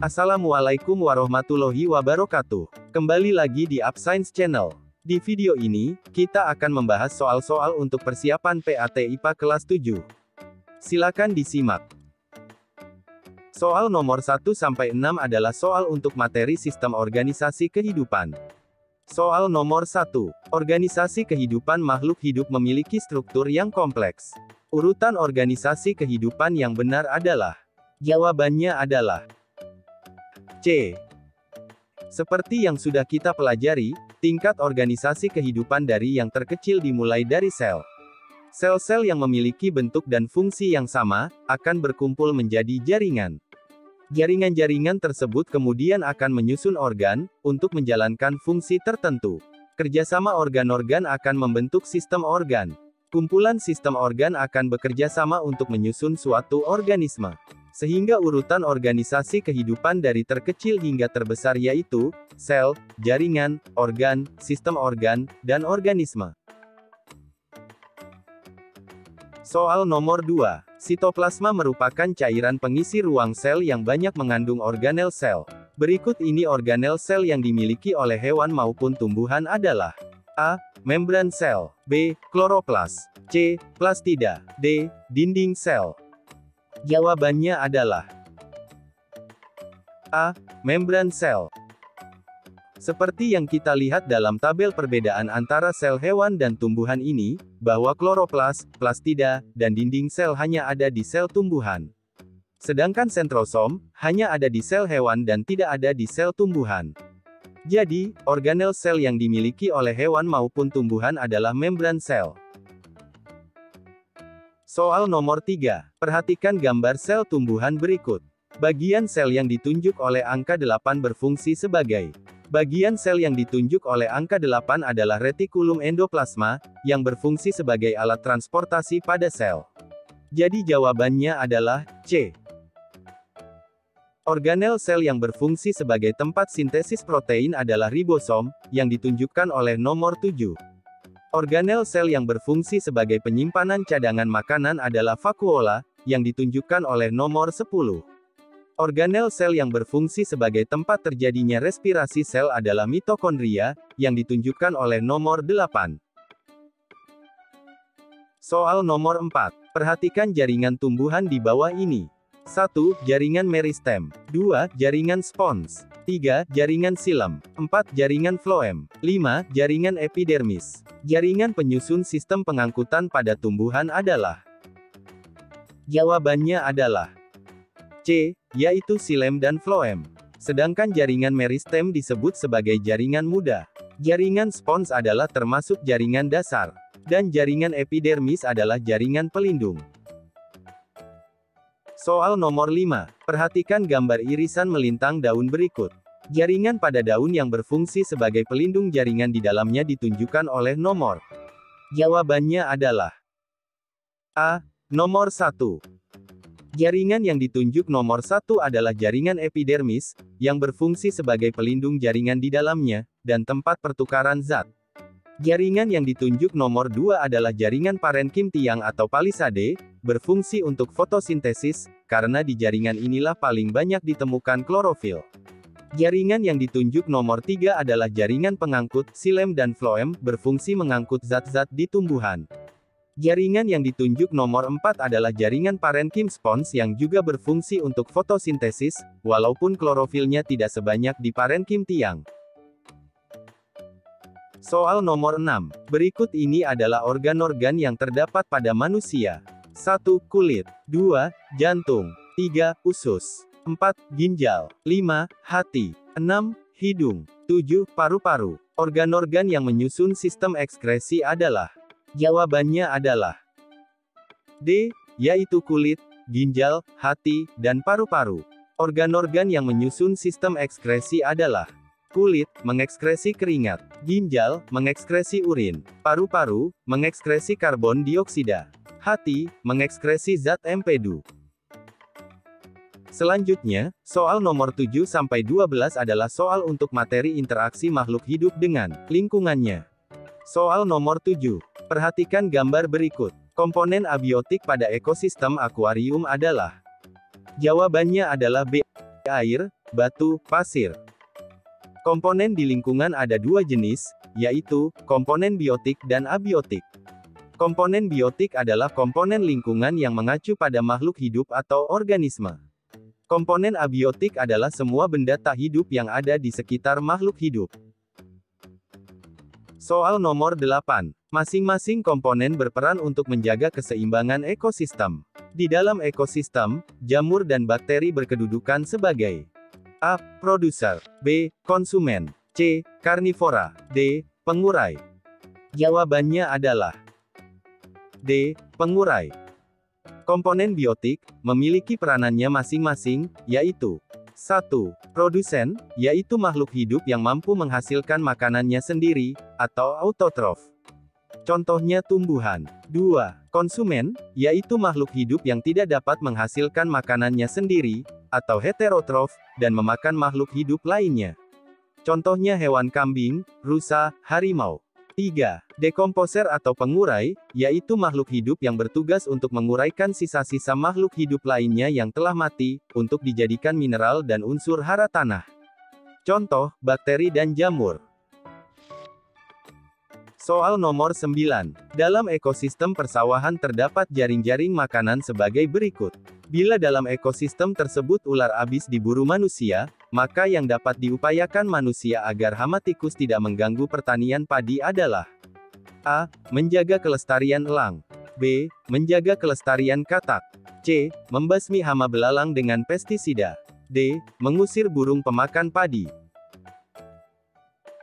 Assalamualaikum warahmatullahi wabarakatuh. Kembali lagi di UpScience Channel. Di video ini, kita akan membahas soal-soal untuk persiapan PAT IPA kelas 7. Silakan disimak. Soal nomor 1-6 adalah soal untuk materi sistem organisasi kehidupan. Soal nomor 1. Organisasi kehidupan makhluk hidup memiliki struktur yang kompleks. Urutan organisasi kehidupan yang benar adalah. Jawabannya adalah C. Seperti yang sudah kita pelajari, tingkat organisasi kehidupan dari yang terkecil dimulai dari sel. Sel-sel yang memiliki bentuk dan fungsi yang sama, akan berkumpul menjadi jaringan. Jaringan-jaringan tersebut kemudian akan menyusun organ, untuk menjalankan fungsi tertentu. Kerjasama organ-organ akan membentuk sistem organ. Kumpulan sistem organ akan bekerja sama untuk menyusun suatu organisme. Sehingga urutan organisasi kehidupan dari terkecil hingga terbesar yaitu, sel, jaringan, organ, sistem organ, dan organisme. Soal nomor 2. Sitoplasma merupakan cairan pengisi ruang sel yang banyak mengandung organel sel. Berikut ini organel sel yang dimiliki oleh hewan maupun tumbuhan adalah A. Membran sel, B. Kloroplas, C. Plastida, D. Dinding sel. Jawabannya adalah A. Membran sel. Seperti yang kita lihat dalam tabel perbedaan antara sel hewan dan tumbuhan ini, bahwa kloroplas, plastida, dan dinding sel hanya ada di sel tumbuhan. Sedangkan sentrosom, hanya ada di sel hewan dan tidak ada di sel tumbuhan. Jadi, organel sel yang dimiliki oleh hewan maupun tumbuhan adalah membran sel. Soal nomor 3. Perhatikan gambar sel tumbuhan berikut. Bagian sel yang ditunjuk oleh angka 8 berfungsi sebagai. Bagian sel yang ditunjuk oleh angka 8 adalah retikulum endoplasma, yang berfungsi sebagai alat transportasi pada sel. Jadi jawabannya adalah C. Organel sel yang berfungsi sebagai tempat sintesis protein adalah ribosom, yang ditunjukkan oleh nomor 7. Organel sel yang berfungsi sebagai penyimpanan cadangan makanan adalah vakuola, yang ditunjukkan oleh nomor 10. Organel sel yang berfungsi sebagai tempat terjadinya respirasi sel adalah mitokondria, yang ditunjukkan oleh nomor 8. Soal nomor 4. Perhatikan jaringan tumbuhan di bawah ini. 1. Jaringan meristem. 2. Jaringan spons. 3. Jaringan silem. 4. Jaringan floem. 5. Jaringan epidermis. Jaringan penyusun sistem pengangkutan pada tumbuhan adalah. Jawabannya adalah C, yaitu silem dan floem. Sedangkan jaringan meristem disebut sebagai jaringan muda. Jaringan spons adalah termasuk jaringan dasar. Dan jaringan epidermis adalah jaringan pelindung. Soal nomor 5. Perhatikan gambar irisan melintang daun berikut. Jaringan pada daun yang berfungsi sebagai pelindung jaringan di dalamnya ditunjukkan oleh nomor. Jawabannya adalah A. Nomor 1. Jaringan yang ditunjuk nomor 1 adalah jaringan epidermis, yang berfungsi sebagai pelindung jaringan di dalamnya, dan tempat pertukaran zat. Jaringan yang ditunjuk nomor 2 adalah jaringan parenkim tiang atau palisade, berfungsi untuk fotosintesis, karena di jaringan inilah paling banyak ditemukan klorofil. Jaringan yang ditunjuk nomor 3 adalah jaringan pengangkut, silem dan floem, berfungsi mengangkut zat-zat di tumbuhan. Jaringan yang ditunjuk nomor 4 adalah jaringan parenkim spons yang juga berfungsi untuk fotosintesis, walaupun klorofilnya tidak sebanyak di parenkim tiang. Soal nomor 6. Berikut ini adalah organ-organ yang terdapat pada manusia. 1. Kulit. 2. Jantung. 3. Usus. 4. Ginjal. 5. Hati. 6. Hidung. 7. Paru-paru. Organ-organ yang menyusun sistem ekskresi adalah. Jawabannya adalah D, yaitu kulit, ginjal, hati, dan paru-paru. Organ-organ yang menyusun sistem ekskresi adalah kulit, mengekskresi keringat, ginjal, mengekskresi urin, paru-paru, mengekskresi karbon dioksida, hati, mengekskresi zat empedu. Selanjutnya, soal nomor 7-12 adalah soal untuk materi interaksi makhluk hidup dengan lingkungannya. Soal nomor 7. Perhatikan gambar berikut. Komponen abiotik pada ekosistem akuarium adalah? Jawabannya adalah B. Air, batu, pasir. Komponen di lingkungan ada dua jenis, yaitu komponen biotik dan abiotik. Komponen biotik adalah komponen lingkungan yang mengacu pada makhluk hidup atau organisme. Komponen abiotik adalah semua benda tak hidup yang ada di sekitar makhluk hidup. Soal nomor 8. Masing-masing komponen berperan untuk menjaga keseimbangan ekosistem. Di dalam ekosistem, jamur dan bakteri berkedudukan sebagai A. Produser, B. Konsumen, C. Karnivora, D. Pengurai. Jawabannya adalah D. Pengurai. Komponen biotik memiliki peranannya masing-masing, yaitu 1. Produsen, yaitu makhluk hidup yang mampu menghasilkan makanannya sendiri, atau autotrof. Contohnya tumbuhan. 2. Konsumen, yaitu makhluk hidup yang tidak dapat menghasilkan makanannya sendiri, atau heterotrof, dan memakan makhluk hidup lainnya. Contohnya hewan kambing, rusa, harimau. 3. Dekomposer atau pengurai, yaitu makhluk hidup yang bertugas untuk menguraikan sisa-sisa makhluk hidup lainnya yang telah mati, untuk dijadikan mineral dan unsur hara tanah. Contoh, bakteri dan jamur. Soal nomor 9. Dalam ekosistem persawahan terdapat jaring-jaring makanan sebagai berikut. Bila dalam ekosistem tersebut ular abis diburu manusia, maka yang dapat diupayakan manusia agar hama tikus tidak mengganggu pertanian padi adalah A. Menjaga kelestarian elang, B. Menjaga kelestarian katak, C. Membasmi hama belalang dengan pestisida, D. Mengusir burung pemakan padi.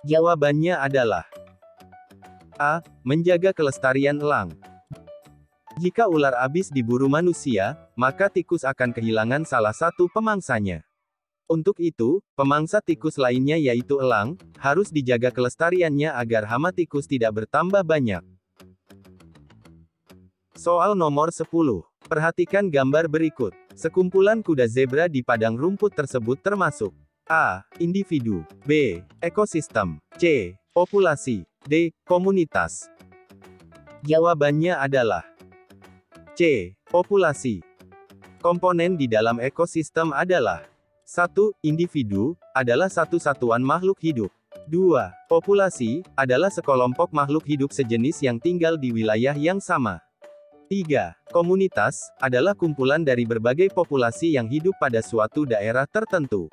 Jawabannya adalah A. Menjaga kelestarian elang. Jika ular abis diburu manusia, maka tikus akan kehilangan salah satu pemangsanya. Untuk itu, pemangsa tikus lainnya yaitu elang, harus dijaga kelestariannya agar hama tikus tidak bertambah banyak. Soal nomor 10. Perhatikan gambar berikut. Sekumpulan kuda zebra di padang rumput tersebut termasuk A. Individu, B. Ekosistem, C. Populasi, D. Komunitas. Jawabannya adalah C. Populasi. Komponen di dalam ekosistem adalah 1. Individu, adalah satu satuan makhluk hidup. 2. Populasi, adalah sekelompok makhluk hidup sejenis yang tinggal di wilayah yang sama. 3. Komunitas, adalah kumpulan dari berbagai populasi yang hidup pada suatu daerah tertentu.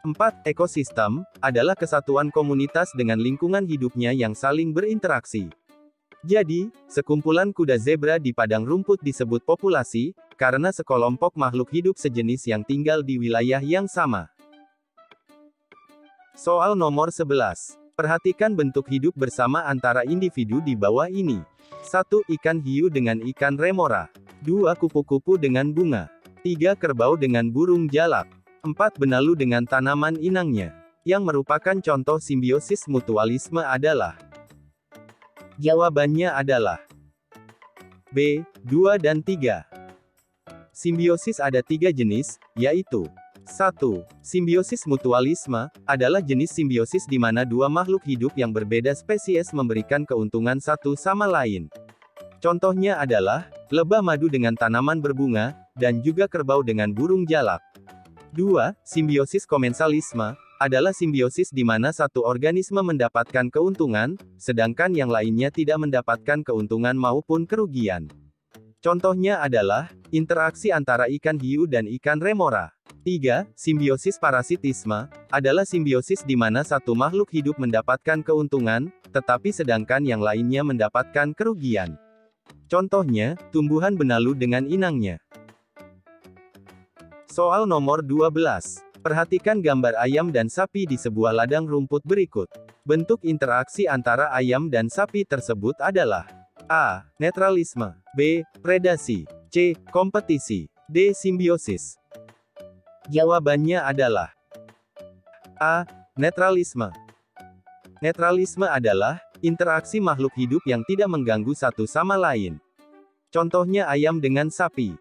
4. Ekosistem, adalah kesatuan komunitas dengan lingkungan hidupnya yang saling berinteraksi. Jadi, sekumpulan kuda zebra di padang rumput disebut populasi, karena sekelompok makhluk hidup sejenis yang tinggal di wilayah yang sama. Soal nomor 11. Perhatikan bentuk hidup bersama antara individu di bawah ini. 1. Ikan hiu dengan ikan remora. 2. Kupu-kupu dengan bunga. 3. Kerbau dengan burung jalak. 4. Benalu dengan tanaman inangnya. Yang merupakan contoh simbiosis mutualisme adalah? Jawabannya adalah B. 2 dan 3. Simbiosis ada 3 jenis, yaitu 1. Simbiosis mutualisme, adalah jenis simbiosis di mana dua makhluk hidup yang berbeda spesies memberikan keuntungan satu sama lain. Contohnya adalah, lebah madu dengan tanaman berbunga, dan juga kerbau dengan burung jalak. 2. Simbiosis komensalisme, adalah simbiosis di mana satu organisme mendapatkan keuntungan, sedangkan yang lainnya tidak mendapatkan keuntungan maupun kerugian. Contohnya adalah, interaksi antara ikan hiu dan ikan remora. 3. Simbiosis parasitisme, adalah simbiosis di mana satu makhluk hidup mendapatkan keuntungan, tetapi sedangkan yang lainnya mendapatkan kerugian. Contohnya, tumbuhan benalu dengan inangnya. Soal nomor 12. Perhatikan gambar ayam dan sapi di sebuah ladang rumput berikut. Bentuk interaksi antara ayam dan sapi tersebut adalah A. Netralisme, B. Predasi, C. Kompetisi, D. Simbiosis. Jawabannya adalah A. Netralisme. Netralisme adalah interaksi makhluk hidup yang tidak mengganggu satu sama lain. Contohnya ayam dengan sapi.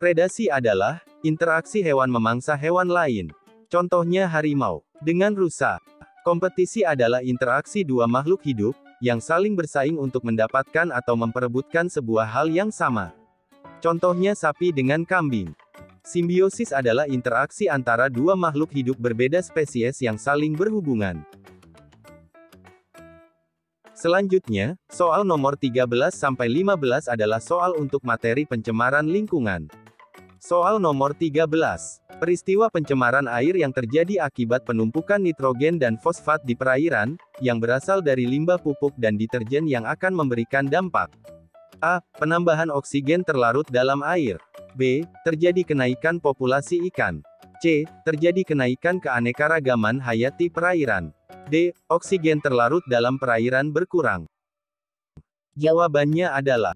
Predasi adalah interaksi hewan memangsa hewan lain. Contohnya harimau dengan rusa. Kompetisi adalah interaksi dua makhluk hidup, yang saling bersaing untuk mendapatkan atau memperebutkan sebuah hal yang sama. Contohnya sapi dengan kambing. Simbiosis adalah interaksi antara dua makhluk hidup berbeda spesies yang saling berhubungan. Selanjutnya, soal nomor 13-15 adalah soal untuk materi pencemaran lingkungan. Soal nomor 13. Peristiwa pencemaran air yang terjadi akibat penumpukan nitrogen dan fosfat di perairan, yang berasal dari limbah pupuk dan deterjen yang akan memberikan dampak. A. Penambahan oksigen terlarut dalam air. B. Terjadi kenaikan populasi ikan. C. Terjadi kenaikan keanekaragaman hayati perairan. D. Oksigen terlarut dalam perairan berkurang. Jawabannya adalah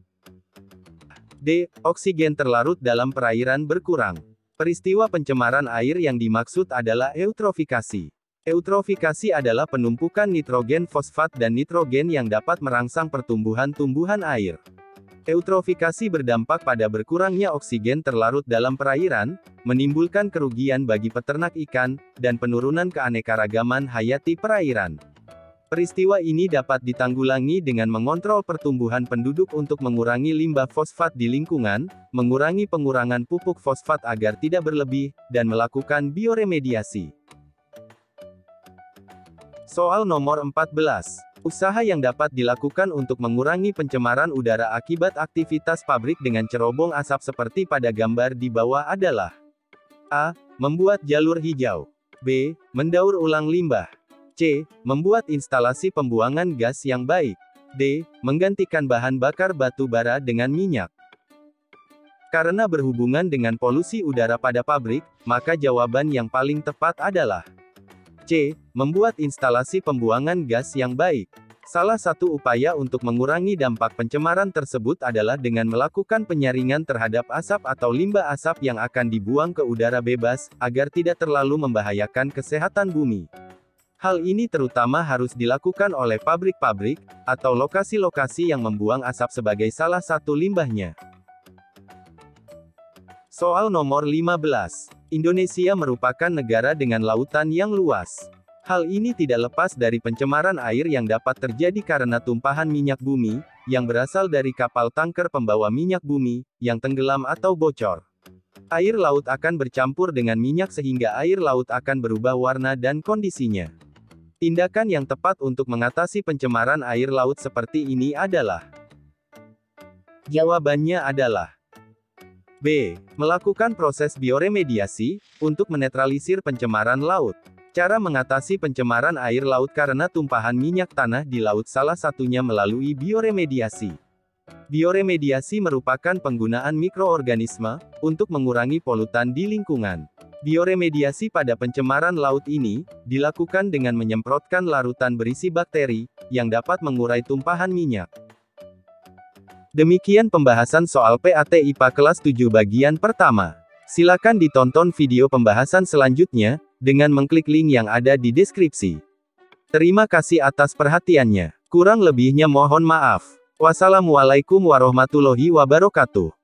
D. Oksigen terlarut dalam perairan berkurang. Peristiwa pencemaran air yang dimaksud adalah eutrofikasi. Eutrofikasi adalah penumpukan nitrogen fosfat dan nitrogen yang dapat merangsang pertumbuhan tumbuhan air. Eutrofikasi berdampak pada berkurangnya oksigen terlarut dalam perairan, menimbulkan kerugian bagi peternak ikan, dan penurunan keanekaragaman hayati perairan. Peristiwa ini dapat ditanggulangi dengan mengontrol pertumbuhan penduduk untuk mengurangi limbah fosfat di lingkungan, mengurangi pengurangan pupuk fosfat agar tidak berlebih, dan melakukan bioremediasi. Soal nomor 14. Usaha yang dapat dilakukan untuk mengurangi pencemaran udara akibat aktivitas pabrik dengan cerobong asap seperti pada gambar di bawah adalah A. Membuat jalur hijau. B. Mendaur ulang limbah. C. Membuat instalasi pembuangan gas yang baik. D. Menggantikan bahan bakar batu bara dengan minyak. Karena berhubungan dengan polusi udara pada pabrik, maka jawaban yang paling tepat adalah C. Membuat instalasi pembuangan gas yang baik. Salah satu upaya untuk mengurangi dampak pencemaran tersebut adalah dengan melakukan penyaringan terhadap asap atau limbah asap yang akan dibuang ke udara bebas, agar tidak terlalu membahayakan kesehatan bumi. Hal ini terutama harus dilakukan oleh pabrik-pabrik, atau lokasi-lokasi yang membuang asap sebagai salah satu limbahnya. Soal nomor 15. Indonesia merupakan negara dengan lautan yang luas. Hal ini tidak lepas dari pencemaran air yang dapat terjadi karena tumpahan minyak bumi, yang berasal dari kapal tanker pembawa minyak bumi, yang tenggelam atau bocor. Air laut akan bercampur dengan minyak sehingga air laut akan berubah warna dan kondisinya. Tindakan yang tepat untuk mengatasi pencemaran air laut seperti ini adalah Jawabannya adalah B. Melakukan proses bioremediasi, untuk menetralisir pencemaran laut. Cara mengatasi pencemaran air laut karena tumpahan minyak tanah di laut salah satunya melalui bioremediasi. Bioremediasi merupakan penggunaan mikroorganisme, untuk mengurangi polutan di lingkungan. Bioremediasi pada pencemaran laut ini, dilakukan dengan menyemprotkan larutan berisi bakteri, yang dapat mengurai tumpahan minyak. Demikian pembahasan soal PAT IPA kelas 7 bagian pertama. Silakan ditonton video pembahasan selanjutnya, dengan mengklik link yang ada di deskripsi. Terima kasih atas perhatiannya. Kurang lebihnya mohon maaf. Wassalamualaikum warahmatullahi wabarakatuh.